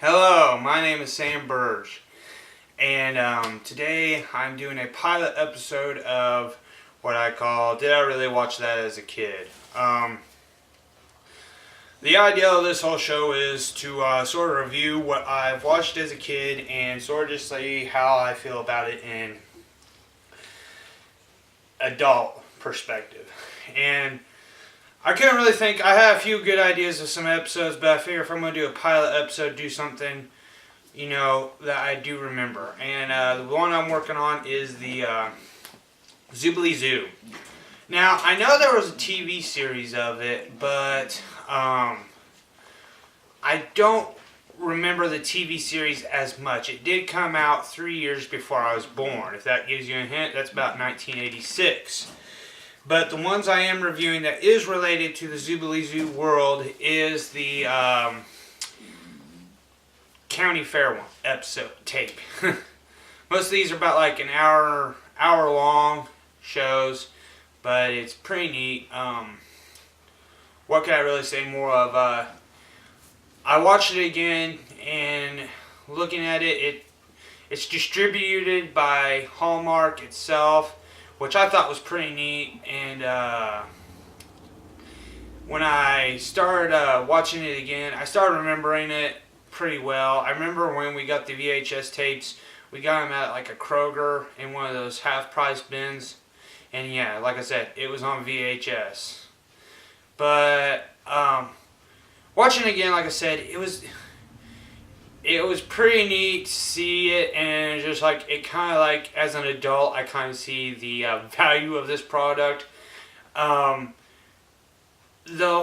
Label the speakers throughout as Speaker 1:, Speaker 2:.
Speaker 1: Hello, my name is Sam Burge, and today I'm doing a pilot episode of what I call Did I Really Watch That as a Kid? The idea of this whole show is to sort of review what I've watched as a kid and sort of just see how I feel about it in adult perspective. And I couldn't really think. I had a few good ideas of some episodes, but I figure if I'm going to do a pilot episode, do something, that I do remember. And the one I'm working on is the Zooble Zoo. Now, I know there was a TV series of it, but I don't remember the TV series as much. It did come out 3 years before I was born. If that gives you a hint, that's about 1986. But the ones I am reviewing that is related to the Zooble Zoo world is the County Fair one episode tape. Most of these are about like an hour long shows, but it's pretty neat. What can I really say more of? I watched it again, and looking at it, it's distributed by Hallmark itself, which I thought was pretty neat. And when I started watching it again, I started remembering it pretty well. I remember when we got the VHS tapes, we got them at like a Kroger in one of those half-price bins. And yeah, like I said, it was on VHS. But watching it again, like I said, it was pretty neat to see it, and just like it kind of like as an adult, I kind of see the value of this product. The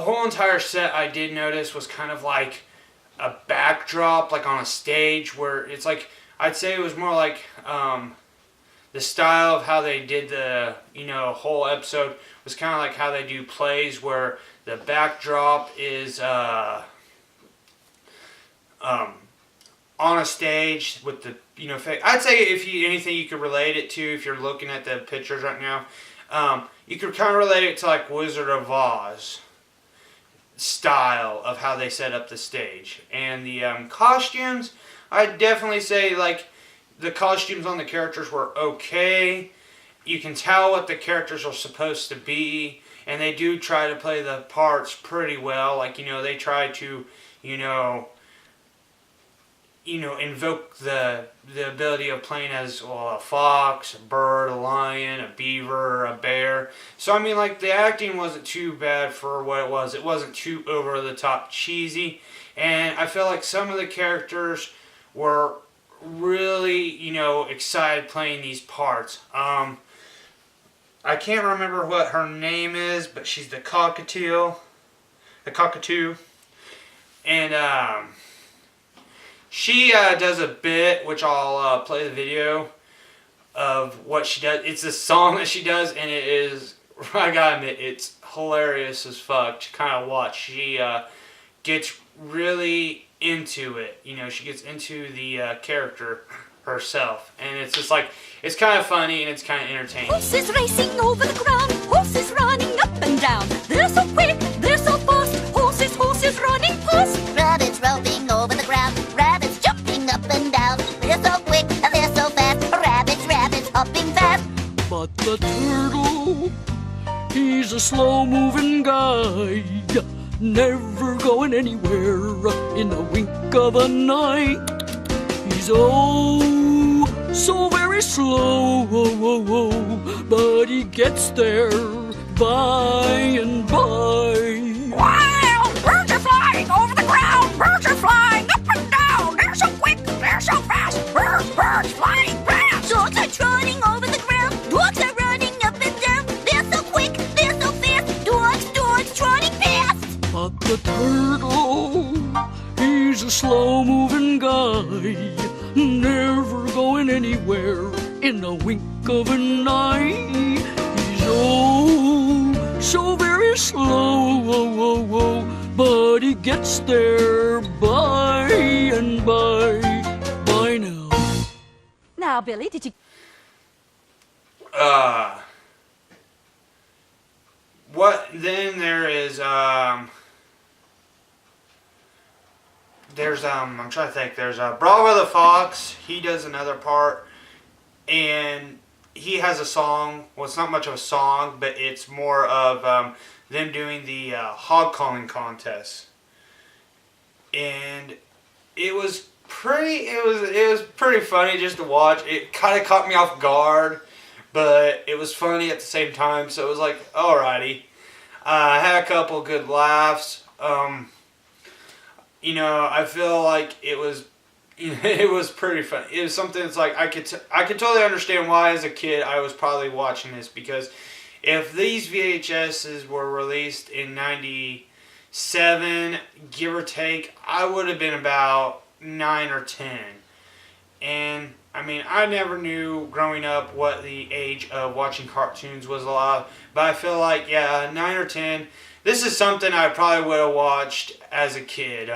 Speaker 1: whole entire set I did notice was kind of like a backdrop, like on a stage, where it's like I'd say it was more like the style of how they did the whole episode was kind of like how they do plays, where the backdrop is on a stage with the I'd say if anything you could relate it to, if you're looking at the pictures right now, you could kind of relate it to like Wizard of Oz style of how they set up the stage. And the costumes, I'd definitely say like the costumes on the characters were okay. You can tell what the characters are supposed to be, and they do try to play the parts pretty well. Like, they try to, invoke the ability of playing as a fox, a bird, a lion, a beaver, a bear. So, I mean, like, the acting wasn't too bad for what it was. It wasn't too over-the-top cheesy. And I feel like some of the characters were really, excited playing these parts. I can't remember what her name is, but she's the cockatoo. And she does a bit, which I'll play the video of what she does. It's a song that she does, and it is, I gotta admit, it's hilarious as fuck to kind of watch. She gets really into it. She gets into the character herself, and it's just like, it's kind of funny and it's kind of entertaining.
Speaker 2: Horses racing over the ground, horses running up and down. They're so quick, they're so fast, horses running past.
Speaker 3: Rabbits rolling over the ground, rabbits jumping up and down. They're so quick and they're so fast, rabbits hopping fast.
Speaker 4: But the turtle, he's a slow-moving guy, never going anywhere in the wink of an eye. He's so very slow, but he gets there by and by.
Speaker 2: Wow! Birds are flying over the ground, birds are flying up and down. They're so quick, they're so fast, birds flying past. Dogs are trotting over the ground, dogs are running up and down. They're so quick, they're so fast, dogs trotting past.
Speaker 4: But the turtle, he's a slow-moving guy, never going anywhere in the wink of an eye. He's so very slow, but he gets there by and by. By now.
Speaker 2: Now, Billy, did you...
Speaker 1: What then there is there's I'm trying to think. There's Bravo the Fox. He does another part, and he has a song. Well, it's not much of a song, but it's more of them doing the hog calling contest, and it was pretty funny just to watch. It kind of caught me off guard, but it was funny at the same time. So it was like, alrighty. I had a couple good laughs. I feel like it was pretty fun. It was something that's like I could totally understand why as a kid I was probably watching this, because if these VHSs were released in '97, give or take, I would have been about 9 or 10. And I mean, I never knew growing up what the age of watching cartoons was allowed, but I feel like, yeah, 9 or 10, this is something I probably would have watched as a kid.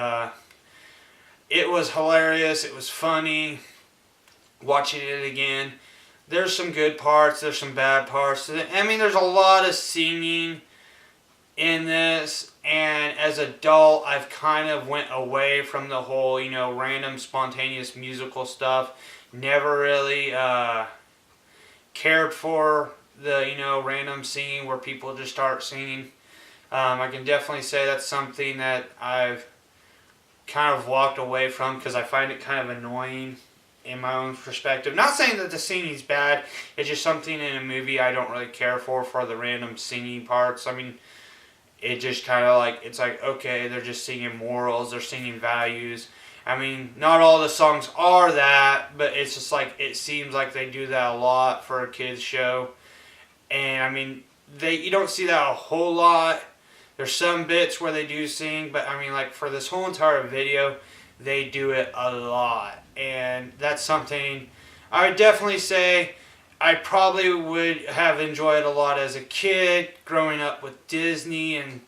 Speaker 1: It was hilarious. It was funny watching it again. There's some good parts. There's some bad parts. I mean, there's a lot of singing in this. And as an adult, I've kind of went away from the whole, random spontaneous musical stuff. Never really cared for the, random singing where people just start singing. I can definitely say that's something that I've kind of walked away from because I find it kind of annoying in my own perspective. Not saying that the singing's bad, it's just something in a movie I don't really care for the random singing parts. I mean, it just kind of like, it's like, okay, they're just singing morals, they're singing values. I mean, not all the songs are that, but it's just like, it seems like they do that a lot for a kid's show. And I mean, you don't see that a whole lot. There's some bits where they do sing, but I mean, like for this whole entire video, they do it a lot. And that's something I would definitely say I probably would have enjoyed a lot as a kid, growing up with Disney and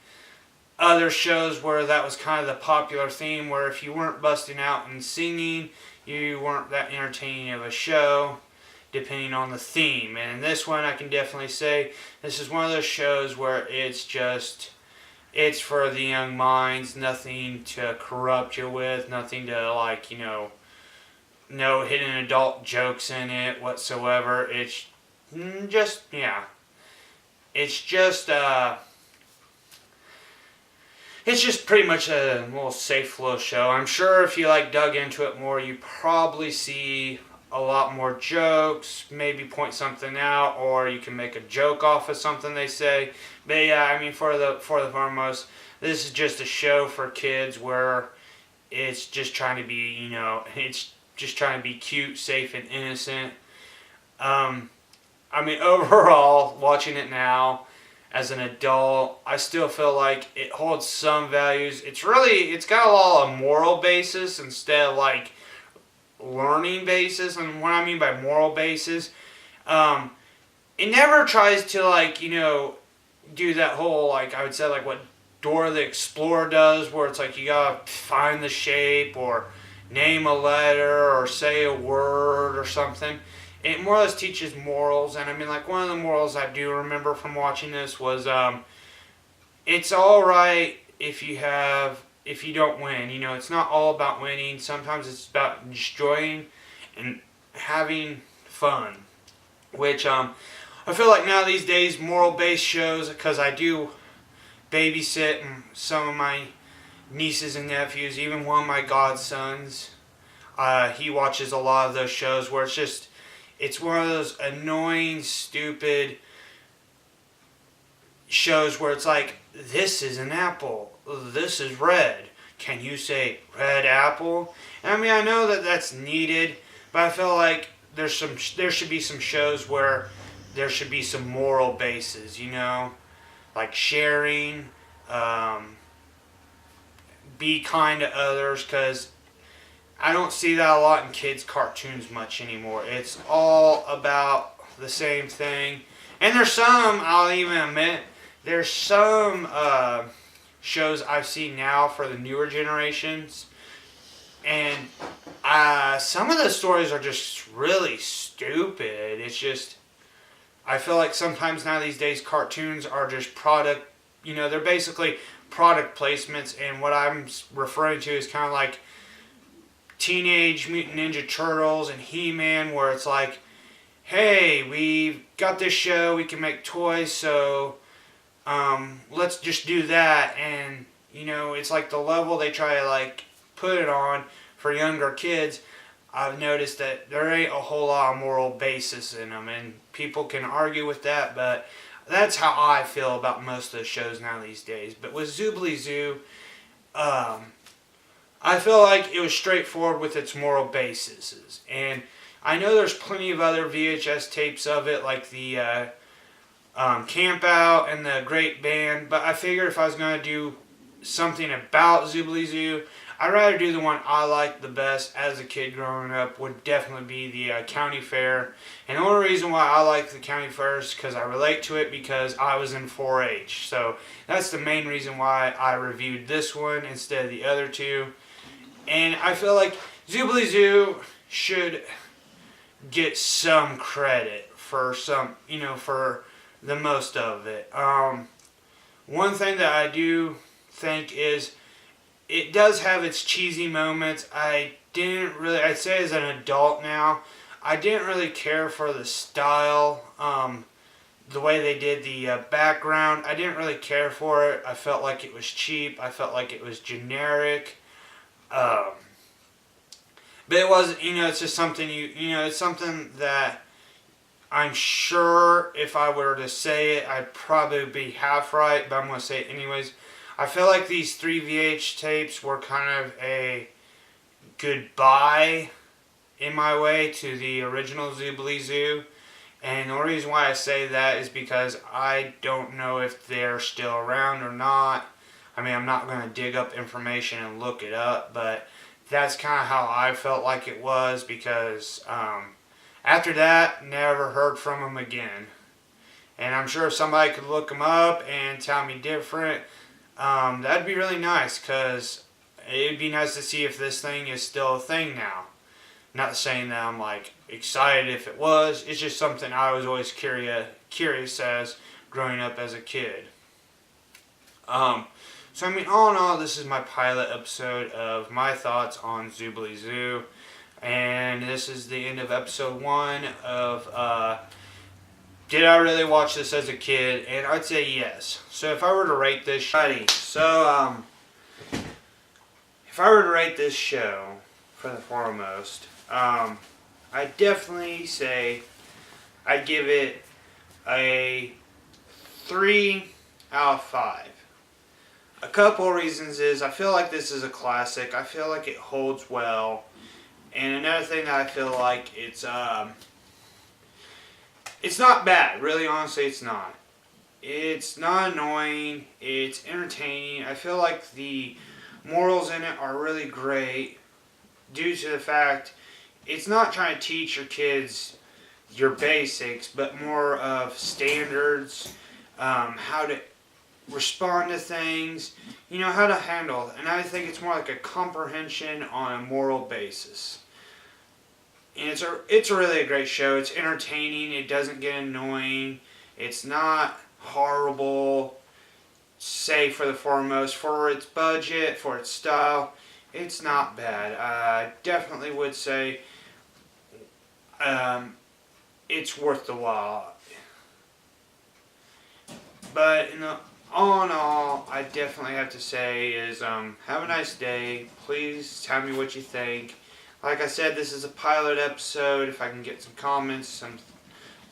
Speaker 1: other shows where that was kind of the popular theme, where if you weren't busting out and singing, you weren't that entertaining of a show, depending on the theme. And in this one, I can definitely say this is one of those shows where it's for the young minds, nothing to corrupt you with, nothing to like, no hidden adult jokes in it whatsoever. It's just pretty much a little safe little show. I'm sure if you dug into it more, you probably see a lot more jokes, maybe point something out, or you can make a joke off of something they say. But yeah, I mean, for the foremost, this is just a show for kids where it's just trying to be, it's just trying to be cute, safe, and innocent. I mean, overall, watching it now as an adult, I still feel like it holds some values. It's got a lot of moral basis instead of learning basis. And what I mean by moral basis, it never tries to do that whole I would say what Dora the Explorer does, where it's you gotta find the shape or name a letter or say a word or something. It more or less teaches morals. And I mean, one of the morals I do remember from watching this was it's alright if you don't win. It's not all about winning. Sometimes it's about enjoying and having fun. Which I feel like now these days, moral-based shows, because I do babysit and some of my nieces and nephews, even one of my godsons, he watches a lot of those shows where it's one of those annoying, stupid shows where it's this is an apple, this is red. Can you say red apple? And I mean, I know that that's needed, but I feel like there should be some shows where there should be some moral bases, like sharing, be kind to others, because I don't see that a lot in kids' cartoons much anymore. It's all about the same thing. And there's some, I'll even admit, there's some shows I've seen now for the newer generations, and some of the stories are just really stupid. It's just, I feel like sometimes now these days cartoons are just product, they're basically product placements, and what I'm referring to is kind of Teenage Mutant Ninja Turtles and He-Man, where it's like, hey, we've got this show, we can make toys, so let's just do that. And you know, it's like the level they try to like put it on for younger kids. I've noticed that there ain't a whole lot of moral basis in them, and people can argue with that, but that's how I feel about most of the shows now these days. But with Zooble Zoo, I feel like it was straightforward with its moral basis. And I know there's plenty of other VHS tapes of it, like the Camp Out and the Great Band, but I figured if I was going to do something about Zooble Zoo, I'd rather do the one I liked the best as a kid growing up, would definitely be the county fair. And the only reason why I like the county fair is because I relate to it because I was in 4-H. So that's the main reason why I reviewed this one instead of the other two. And I feel like Zooble Zoo should get some credit for some, you know, for the most of it. One thing that I do think is it does have its cheesy moments. I'd say as an adult now, I didn't really care for the style, the way they did the background. I didn't really care for it. I felt like it was cheap. I felt like it was generic. But it wasn't, you know, it's just something it's something that I'm sure if I were to say it, I'd probably be half right, but I'm going to say it anyways. I feel like these 3 VH tapes were kind of a goodbye in my way to the original Zooble Zoo. And the reason why I say that is because I don't know if they're still around or not. I mean, I'm not going to dig up information and look it up, but that's kind of how I felt like it was, because after that, never heard from them again. And I'm sure if somebody could look them up and tell me different, that'd be really nice, because it'd be nice to see if this thing is still a thing now. Not saying that I'm like excited if it was, it's just something I was always curious as growing up as a kid. So I mean, all in all, this is my pilot episode of my thoughts on Zooble Zoo. And this is the end of episode 1 of, did I really watch this as a kid? And I'd say yes. So if I were to rate this show, for the foremost, I'd definitely say I'd give it a 3 out of 5. A couple of reasons is I feel like this is a classic. I feel like it holds well. And another thing that I feel like it's not bad. Really, honestly, it's not. It's not annoying. It's entertaining. I feel like the morals in it are really great due to the fact it's not trying to teach your kids your basics, but more of standards, how to respond to things, you know, how to handle. And I think it's more like a comprehension on a moral basis. And it's really a great show. It's entertaining. It doesn't get annoying. It's not horrible. Say for the foremost, for its budget, for its style, it's not bad. I definitely would say it's worth the while. But all in all, I definitely have to say is have a nice day. Please tell me what you think. Like I said, this is a pilot episode. If I can get some comments, some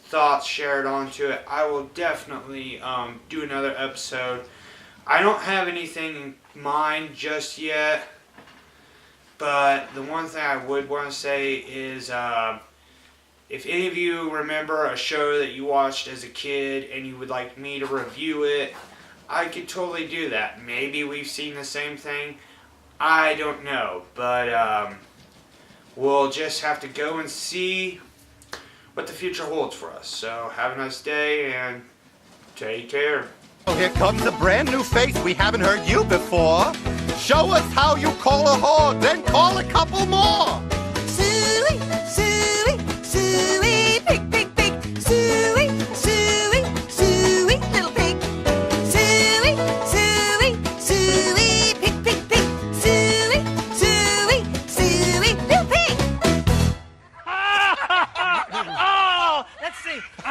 Speaker 1: thoughts shared onto it, I will definitely do another episode. I don't have anything in mind just yet, but the one thing I would want to say is if any of you remember a show that you watched as a kid and you would like me to review it, I could totally do that. Maybe we've seen the same thing. I don't know, but we'll just have to go and see what the future holds for us. So have a nice day and take care.
Speaker 5: Oh, here comes a brand new face. We haven't heard you before. Show us how you call a hog, then call a couple more.
Speaker 2: Suey, suey, suey, pig, pig, pig. Suey, suey, suey, little pig. Suey, suey, suey, pig, pig, pig. Suey, suey, suey,
Speaker 6: see.